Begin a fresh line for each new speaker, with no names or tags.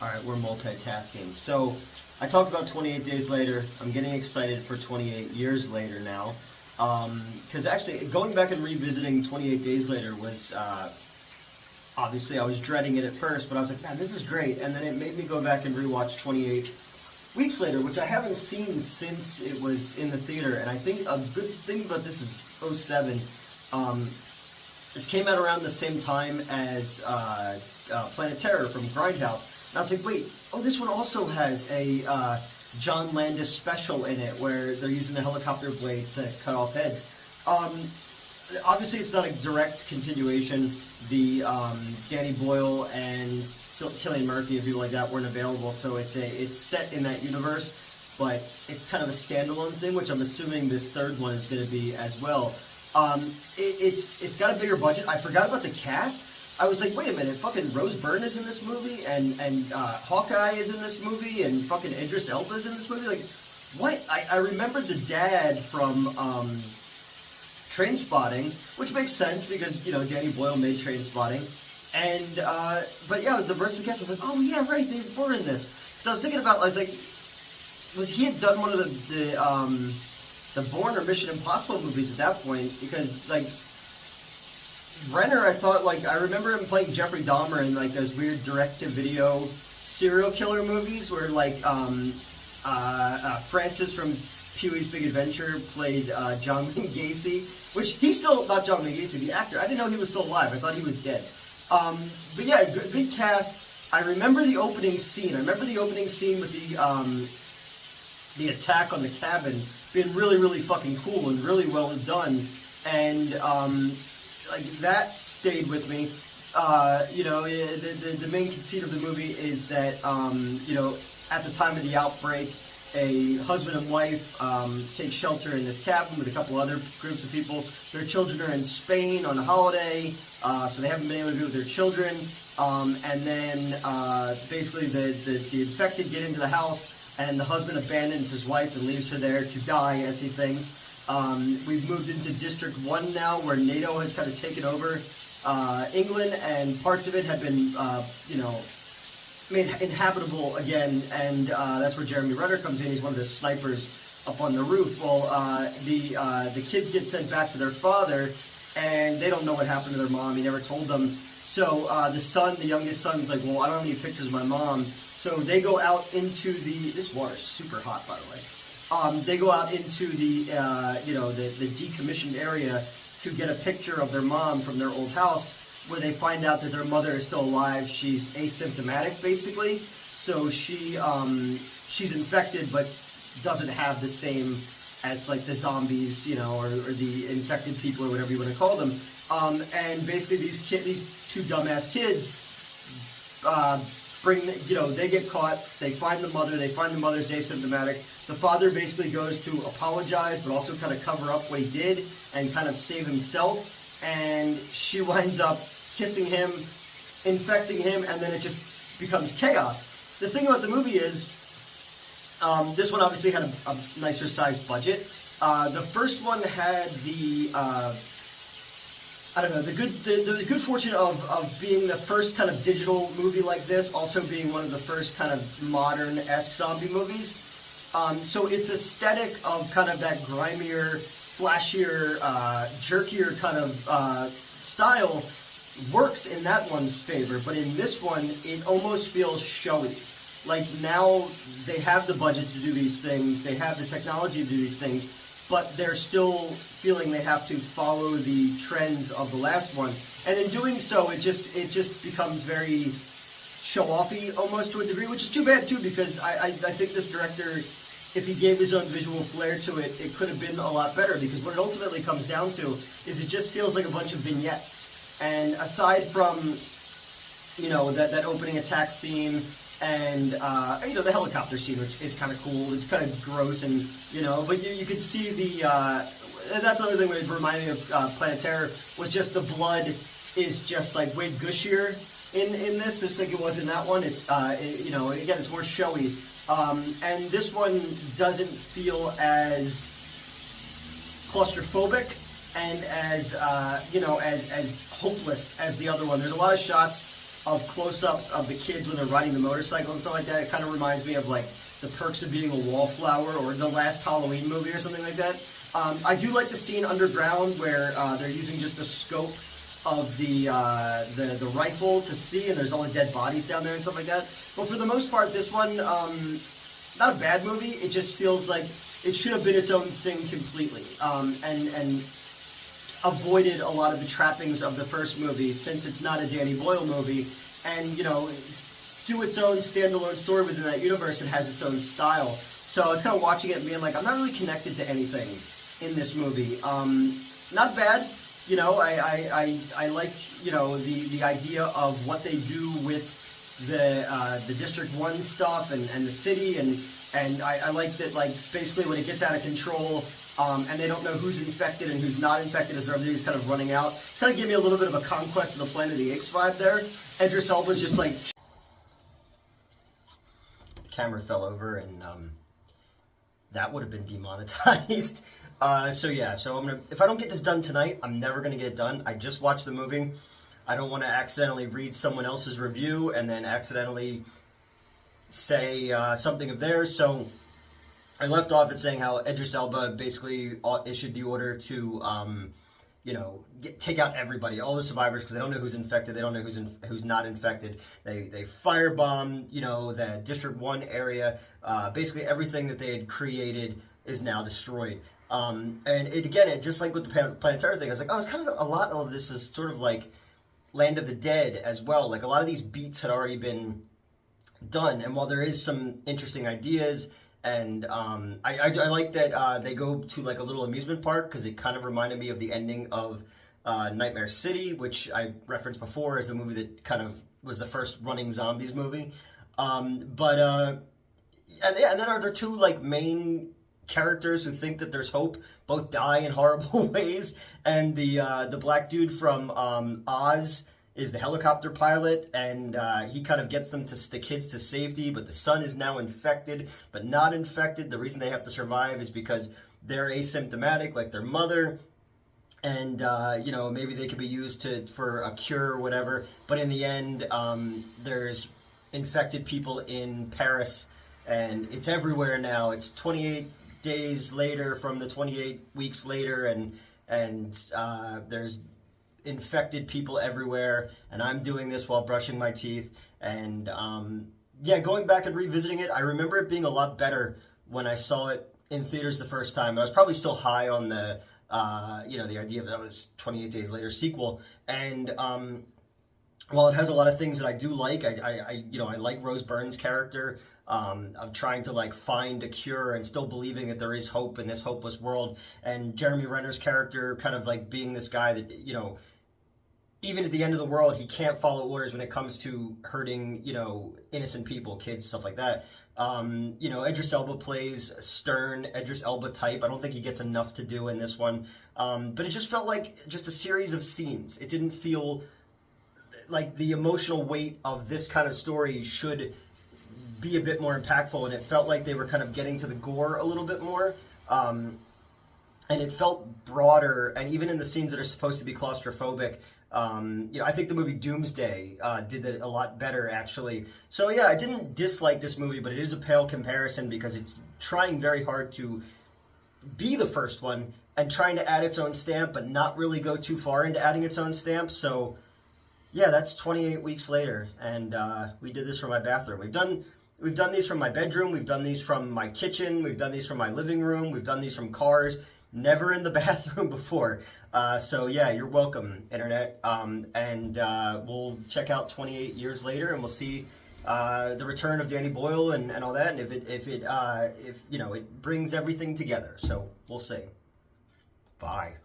All right, we're multitasking. So I talked about 28 Days Later. I'm getting excited for 28 Years Later now. Because actually, going back and revisiting 28 Days Later was, obviously, I was dreading it at first, but I was like, man, this is great. And then it made me go back and rewatch 28 Weeks Later, which I haven't seen since it was in the theater. And I think a good thing about this is '07. This came out around the same time as Planet Terror from Grindhouse. And I was like, wait, oh, this one also has a John Landis special in it where they're using a helicopter blade to cut off heads. Obviously, it's not a direct continuation. The Danny Boyle and Cillian Murphy and people like that weren't available, so it's set in that universe, but it's kind of a standalone thing, which I'm assuming this third one is going to be as well. It's got a bigger budget. I forgot about the cast. I was like, wait a minute, fucking Rose Byrne is in this movie, and Hawkeye is in this movie, and fucking Idris Elba is in this movie. Like, what? I remembered the dad from Trainspotting, which makes sense because, you know, Danny Boyle made Trainspotting. And, but yeah, the rest of the cast, I was like, oh yeah, right, they were in this. So I was thinking about, I was like, he had done one of the Bourne or Mission Impossible movies at that point, because, like, Renner, I thought, like, I remember him playing Jeffrey Dahmer in, like, those weird direct-to-video serial killer movies where, like, Francis from Pee-wee's Big Adventure played John Wayne Gacy, which he's still, not John Wayne Gacy, the actor. I didn't know he was still alive. I thought he was dead. But yeah, good cast. I remember the opening scene. I remember the opening scene with the attack on the cabin being really, really fucking cool and really well done. And, like, that stayed with me. You know, the main conceit of the movie is that, you know, at the time of the outbreak, a husband and wife take shelter in this cabin with a couple other groups of people. Their children are in Spain on a holiday, so they haven't been able to be with their children. And then basically the infected get into the house, and the husband abandons his wife and leaves her there to die, as he thinks. We've moved into District 1 now, where NATO has kind of taken over England, and parts of it have been, you know, made inhabitable again, and that's where Jeremy Renner comes in. He's one of the snipers up on the roof. Well, the kids get sent back to their father, and they don't know what happened to their mom. He never told them. So the son, the youngest son, is like, well, I don't have any pictures of my mom. So they go out into this water's super hot, by the way. They go out into the, you know, the decommissioned area to get a picture of their mom from their old house, where they find out that their mother is still alive. She's asymptomatic, basically. So she's infected, but doesn't have the same as, like, the zombies, you know, or the infected people, or whatever you want to call them. And basically these two dumbass kids you know, they get caught, they find the mother's asymptomatic. The father basically goes to apologize, but also kind of cover up what he did and kind of save himself. And she winds up kissing him, infecting him, and then it just becomes chaos. The thing about the movie is, this one obviously had a nicer sized budget. The first one had I don't know, the good fortune of being the first kind of digital movie like this, also being one of the first kind of modern-esque zombie movies. So its aesthetic of kind of that grimier, flashier, jerkier kind of style works in that one's favor, but in this one, it almost feels showy. Like, now they have the budget to do these things, they have the technology to do these things, but they're still feeling they have to follow the trends of the last one. And in doing so, it just becomes very show-offy almost to a degree, which is too bad too, because I think this director, if he gave his own visual flair to it, it could have been a lot better, because what it ultimately comes down to is it just feels like a bunch of vignettes. And aside from, you know, that opening attack scene, and, you know, the helicopter scene, which is kind of cool, it's kind of gross, and, you know, but you could see and that's another thing that reminded me of Planet Terror, was just the blood is just, like, way gushier in this, just like it was in that one. It's, you know, again, it's more showy. And this one doesn't feel as claustrophobic and as, you know, as hopeless as the other one. There's a lot of shots of close-ups of the kids when they're riding the motorcycle and stuff like that. It kind of reminds me of like The Perks of Being a Wallflower or the last Halloween movie or something like that. I do like the scene underground where they're using just the scope of the rifle to see, and there's all the dead bodies down there and stuff like that. But for the most part, this one, not a bad movie. It just feels like it should have been its own thing completely, and avoided a lot of the trappings of the first movie since it's not a Danny Boyle movie, and do its own standalone story within that universe. It has its own style. So I was kind of watching it and being like, I'm not really connected to anything in this movie. Not bad. I like the idea of what they do with the District 1 stuff and the city, and I like that, like, basically when it gets out of control and they don't know who's infected and who's not infected as everybody's kind of running out. Kind of give me a little bit of a Conquest of the Planet of the Apes vibe there. Idris Elba's just like... The camera fell over and that would have been demonetized. So if I don't get this done tonight, I'm never going to get it done. I just watched the movie. I don't want to accidentally read someone else's review and then accidentally say something of theirs. So I left off at saying how Idris Elba basically issued the order to, take out everybody, all the survivors, because they don't know who's infected, they don't know who's not infected. They firebomb, the District 1 area. Basically everything that they had created is now destroyed. And it just like with the Planetary thing, I was like, it's kind of a lot of this is sort of like Land of the Dead as well. Like a lot of these beats had already been done, and while there is some interesting ideas, and I like that they go to like a little amusement park, because it kind of reminded me of the ending of Nightmare City, which I referenced before as the movie that kind of was the first running zombies movie. And then are there two like main characters who think that there's hope both die in horrible ways, and the black dude from Oz is the helicopter pilot, and he kind of gets them the kids to safety, but the son is now infected but not infected. The reason they have to survive is because they're asymptomatic like their mother, and maybe they could be used for a cure or whatever, but in the end there's infected people in Paris, and it's everywhere now. It's 28 days later from the 28 weeks later, and there's infected people everywhere, and I'm doing this while brushing my teeth, and going back and revisiting it, I remember it being a lot better when I saw it in theaters the first time. I was probably still high on the the idea that it was 28 Days Later sequel, and while it has a lot of things that I do like, I like Rose Byrne's character of trying to like find a cure and still believing that there is hope in this hopeless world, and Jeremy Renner's character kind of like being this guy that, even at the end of the world, he can't follow orders when it comes to hurting, innocent people, kids, stuff like that. Idris Elba plays stern Idris Elba type. I don't think he gets enough to do in this one, but it just felt like just a series of scenes. It didn't feel like the emotional weight of this kind of story should be a bit more impactful, and it felt like they were kind of getting to the gore a little bit more, and it felt broader, and even in the scenes that are supposed to be claustrophobic, I think the movie Doomsday did that a lot better, actually. So yeah, I didn't dislike this movie, but it is a pale comparison because it's trying very hard to be the first one and trying to add its own stamp, but not really go too far into adding its own stamp. So yeah, that's 28 weeks later, and we did this from my bathroom. We've done these from my bedroom, we've done these from my kitchen, we've done these from my living room, we've done these from cars, never in the bathroom before. So yeah, you're welcome, Internet. And we'll check out 28 years later, and we'll see the return of Danny Boyle and all that, and if it brings everything together. So we'll see. Bye.